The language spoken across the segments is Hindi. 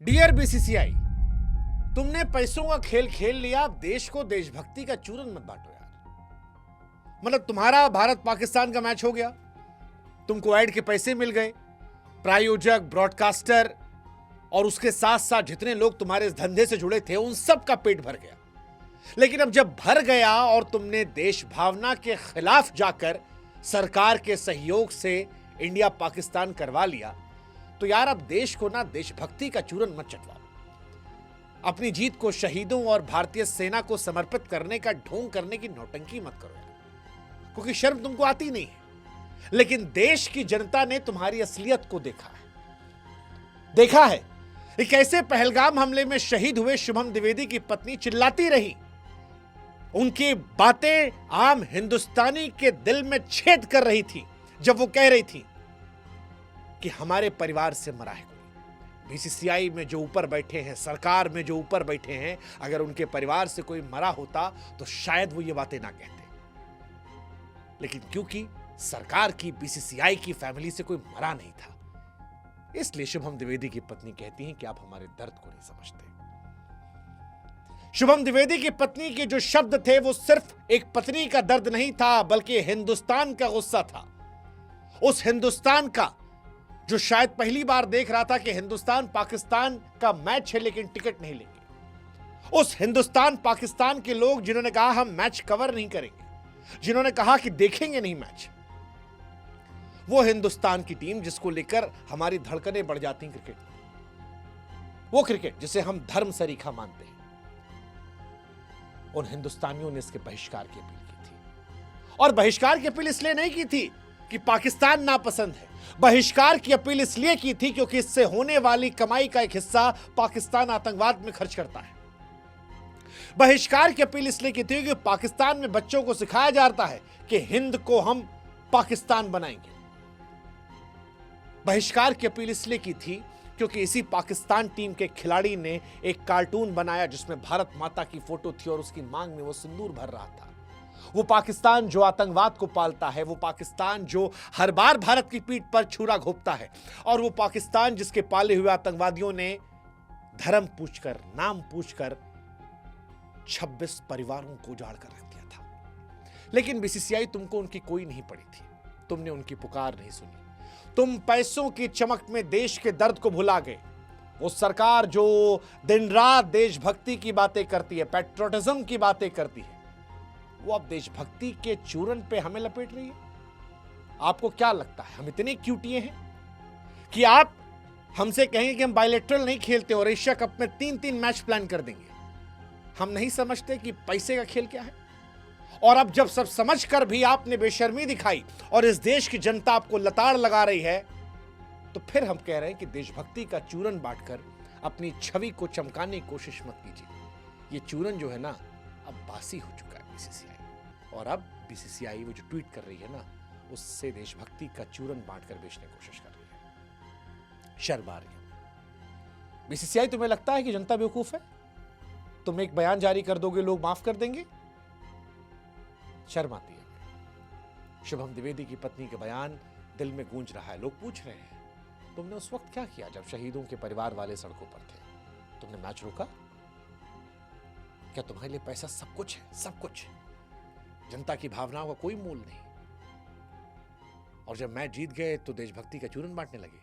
डियर बीसीसीआई, तुमने पैसों का खेल खेल लिया। अब देश को देशभक्ति का चूरन मत बांटो यार। मतलब तुम्हारा भारत पाकिस्तान का मैच हो गया, तुमको ऐड के पैसे मिल गए, प्रायोजक, ब्रॉडकास्टर और उसके साथ साथ जितने लोग तुम्हारे इस धंधे से जुड़े थे उन सब का पेट भर गया। लेकिन अब जब भर गया और तुमने देश भावना के खिलाफ जाकर सरकार के सहयोग से इंडिया पाकिस्तान करवा लिया, तो यार अब देश को ना देशभक्ति का चूरन मत चटवाओ। अपनी जीत को शहीदों और भारतीय सेना को समर्पित करने का ढोंग करने की नौटंकी मत करो यार, क्योंकि शर्म तुमको आती नहीं है। लेकिन देश की जनता ने तुम्हारी असलियत को देखा है। एक ऐसे पहलगाम हमले में शहीद हुए शुभम द्विवेदी की पत्नी चिल्लाती रही। उनकी बातें आम हिंदुस्तानी के दिल में छेद कर रही थी जब वो कह रही थी कि हमारे परिवार से मरा है कोई। बीसीसीआई में जो ऊपर बैठे हैं, सरकार में जो ऊपर बैठे हैं, अगर उनके परिवार से कोई मरा होता तो शायद वो ये बातें ना कहते। लेकिन क्योंकि सरकार की, बीसीसीआई की फैमिली से कोई मरा नहीं था, इसलिए शुभम द्विवेदी की पत्नी कहती हैं कि आप हमारे दर्द को नहीं समझते। शुभम द्विवेदी की पत्नी के जो शब्द थे वो सिर्फ एक पत्नी का दर्द नहीं था, बल्कि हिंदुस्तान का गुस्सा था। उस हिंदुस्तान का जो शायद पहली बार देख रहा था कि हिंदुस्तान पाकिस्तान का मैच है लेकिन टिकट नहीं लेंगे। उस हिंदुस्तान पाकिस्तान के लोग जिन्होंने कहा हम मैच कवर नहीं करेंगे, जिन्होंने कहा कि देखेंगे नहीं मैच, वो हिंदुस्तान की टीम जिसको लेकर हमारी धड़कनें बढ़ जाती हैं क्रिकेट में, वो क्रिकेट जिसे हम धर्म सरीखा मानते हैं, उन हिंदुस्तानियों ने इसके बहिष्कार की अपील की थी। और बहिष्कार की अपील इसलिए नहीं की थी कि पाकिस्तान नापसंद है, बहिष्कार की अपील इसलिए की थी क्योंकि इससे होने वाली कमाई का एक हिस्सा पाकिस्तान आतंकवाद में खर्च करता है। बहिष्कार की अपील इसलिए की थी कि पाकिस्तान में बच्चों को सिखाया जाता है कि हिंद को हम पाकिस्तान बनाएंगे। बहिष्कार की अपील इसलिए की थी क्योंकि इसी पाकिस्तान टीम के खिलाड़ी ने एक कार्टून बनाया जिसमें भारत माता की फोटो थी और उसकी मांग में वो सिंदूर भर रहा था। वो पाकिस्तान जो आतंकवाद को पालता है, वो पाकिस्तान जो हर बार भारत की पीठ पर छुरा घोंपता है, और वो पाकिस्तान जिसके पाले हुए आतंकवादियों ने धर्म पूछकर, नाम पूछकर 26 परिवारों को उजाड़ कर रख दिया था। लेकिन बीसीसीआई तुमको उनकी कोई नहीं पड़ी थी, तुमने उनकी पुकार नहीं सुनी। तुम पैसों की चमक में देश के दर्द को भुला गए। वो सरकार जो दिन रात देशभक्ति की बातें करती है, पैट्रियटिज्म की बातें करती है, वो अब देशभक्ति के चूरन पे हमें लपेट रही है। आपको क्या लगता है हम इतने क्यूटिए हैं कि आप हमसे कहेंगे कि हम बायलैटरल नहीं खेलते और एशिया कप में 3-3 मैच प्लान कर देंगे? हम नहीं समझते कि पैसे का खेल क्या है? और अब जब सब समझ कर भी आपने बेशर्मी दिखाई और इस देश की जनता आपको लताड़ लगा रही है, तो फिर हम कह रहे हैं कि देशभक्ति का चूरन बांटकर अपनी छवि को चमकाने की कोशिश मत कीजिए। ये चूरन जो है ना, अब बासी हो चुका है बीसीसीआई। और अब बीसीसीआई वो जो ट्वीट कर रही है ना, उससे देशभक्ति का चूरन बांटकर बेचने की कोशिश कर रही है। शर्म आ रही है। बीसीसीआई, तुम्हें लगता है कि जनता बेवकूफ है? तुम एक बयान जारी कर दोगे, लोग माफ कर देंगे? शर्म आती है। शुभम द्विवेदी की पत्नी के बयान दिल में गूंज रहा है। लोग पूछ रहे हैं तुमने उस वक्त क्या किया जब शहीदों के परिवार वाले सड़कों पर थे? तुमने मैच रोका? क्या तुम्हारे लिए पैसा सब कुछ है? सब कुछ। जनता की भावनाओं का कोई मूल नहीं। और जब मैच जीत गए तो देशभक्ति का चूरन बांटने लगे।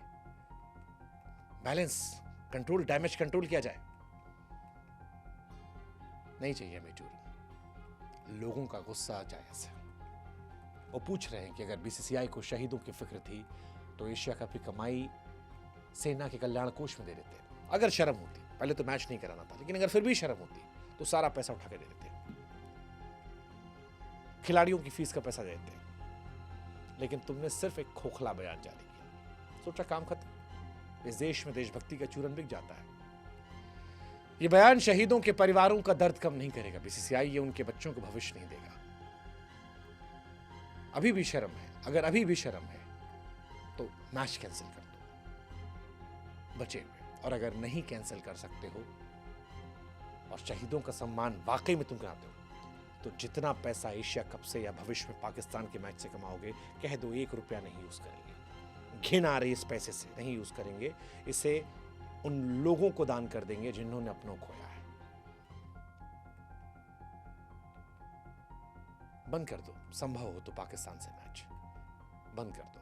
बैलेंस कंट्रोल, डैमेज कंट्रोल किया जाए। नहीं चाहिए हमें चूरन। लोगों का गुस्सा जायज है। वो पूछ रहे हैं कि अगर बीसीसीआई को शहीदों की फिक्र थी तो एशिया कप की कमाई सेना के कल्याण कोष में दे देते। अगर शर्म होती, पहले तो मैच नहीं कराना था, लेकिन अगर फिर भी शर्म होती तो सारा पैसा उठा के दे देते, खिलाड़ियों की फीस का पैसा दे देते। लेकिन तुमने सिर्फ एक खोखला बयान जारी किया, सोचा काम खत्म। इस देश में देशभक्ति का चूरन बिक जाता है। ये बयान शहीदों के परिवारों का दर्द कम नहीं करेगा। बीसीसीआई ये उनके बच्चों को भविष्य नहीं देगा। अभी भी शर्म है, अगर अभी भी शर्म है तो मैच कैंसिल कर दो बचे हुए। और अगर नहीं कैंसिल कर सकते हो और शहीदों का सम्मान वाकई में तुम कराते हो, तो जितना पैसा एशिया कप से या भविष्य में पाकिस्तान के मैच से कमाओगे, कह दो 1 रुपया नहीं यूज करेंगे। घिन आ रही इस पैसे से, नहीं यूज करेंगे। इसे उन लोगों को दान कर देंगे जिन्होंने अपनों खोया है। बंद कर दो, संभव हो तो पाकिस्तान से मैच बंद कर दो।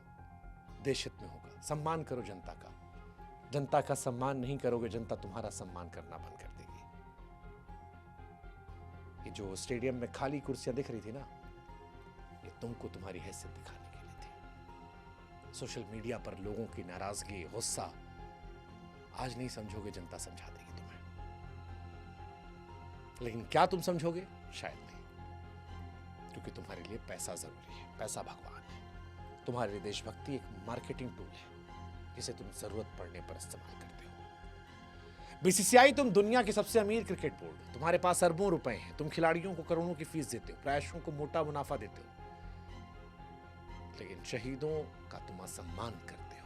देश हित में होगा। सम्मान करो जनता का। जनता का सम्मान नहीं करोगे, जनता तुम्हारा सम्मान करना बंद कर देगी। ये जो स्टेडियम में खाली कुर्सियां दिख रही थी ना, ये तुमको तुम्हारी हैसियत दिखाने के लिए थी। सोशल मीडिया पर लोगों की नाराजगी, गुस्सा, आज नहीं समझोगे, जनता समझा देगी तुम्हें। लेकिन क्या तुम समझोगे? शायद नहीं, क्योंकि तुम्हारे लिए पैसा जरूरी है। पैसा भगवान है। तुम्हारे लिए देशभक्ति एक मार्केटिंग टूल है जिसे तुम जरूरत पड़ने पर इस्तेमाल करते हो। बीसीसीआई, तुम दुनिया की सबसे अमीर क्रिकेट बोर्ड हो। तुम्हारे पास अरबों रुपए हैं। तुम खिलाड़ियों को करोड़ों की फीस देते हो, प्रयासों को मोटा मुनाफा देते हो, लेकिन शहीदों का तुम असम्मान करते हो।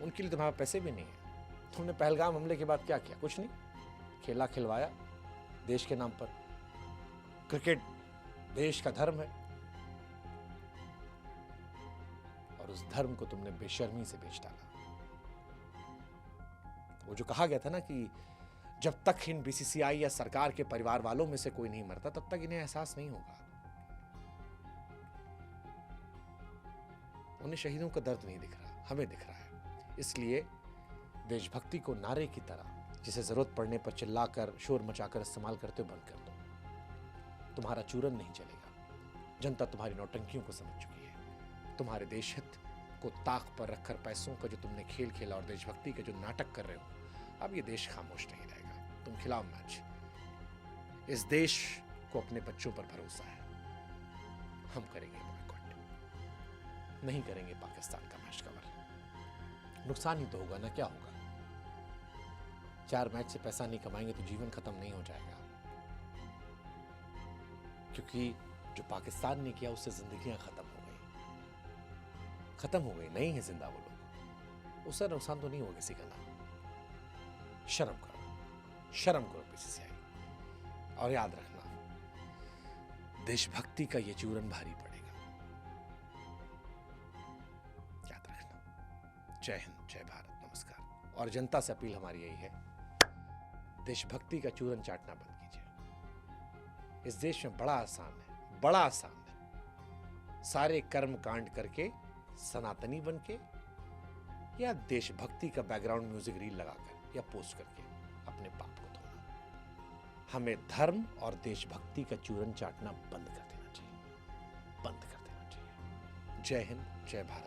उनके लिए तुम्हारे पैसे भी नहीं है। तुमने पहलगाम हमले के बाद क्या किया? कुछ नहीं। खेला खिलवाया देश के नाम पर। क्रिकेट देश का धर्म है, और उस धर्म को तुमने बेशर्मी से बेच डाला। वो जो कहा गया था ना कि जब तक इन बीसीसीआई या सरकार के परिवार वालों में से कोई नहीं मरता, तब तक इन्हें एहसास नहीं होगा। उन्हें शहीदों का दर्द नहीं दिख रहा, हमें दिख रहा है। इसलिए देशभक्ति को नारे की तरह, जिसे जरूरत पड़ने पर चिल्लाकर, शोर मचाकर इस्तेमाल करते हो, बंद कर दो। तुम्हारा चूरन नहीं चलेगा। जनता तुम्हारी नौटंकियों को समझ चुकी है। तुम्हारे देश हित को ताक पर रखकर पैसों का जो तुमने खेल खेला और देशभक्ति के जो नाटक कर रहे हो, अब ये देश खामोश नहीं रहेगा। तुम खिलाओ मैच। इस देश को अपने बच्चों पर भरोसा है। हम करेंगे बॉयकॉट, नहीं करेंगे पाकिस्तान का मैच कवर। नुकसान ही तो होगा ना, क्या होगा? 4 मैच से पैसा नहीं कमाएंगे तो जीवन खत्म नहीं हो जाएगा, क्योंकि जो पाकिस्तान ने किया उससे जिंदगियां खत्म हो गई। नहीं है जिंदा वो लोग। उससे नुकसान तो नहीं होगा किसी का नाम। शर्म करो बीसीसीआई। और याद रखना, देशभक्ति का ये चूरन भारी पड़ेगा। याद रखना। जय हिंद, जय भारत, नमस्कार। और जनता से अपील हमारी यही है, देशभक्ति का चूरन चाटना बंद कीजिए। इस देश में बड़ा आसान है। सारे कर्म कांड करके, सनातनी बनके, या देशभक्ति का बैकग्राउंड म्यूजिक रील लगाकर या पोस्ट करके अपने पाप को धोना। हमें धर्म और देशभक्ति का चूरन चाटना बंद कर देना चाहिए। जय हिंद, जय भारत।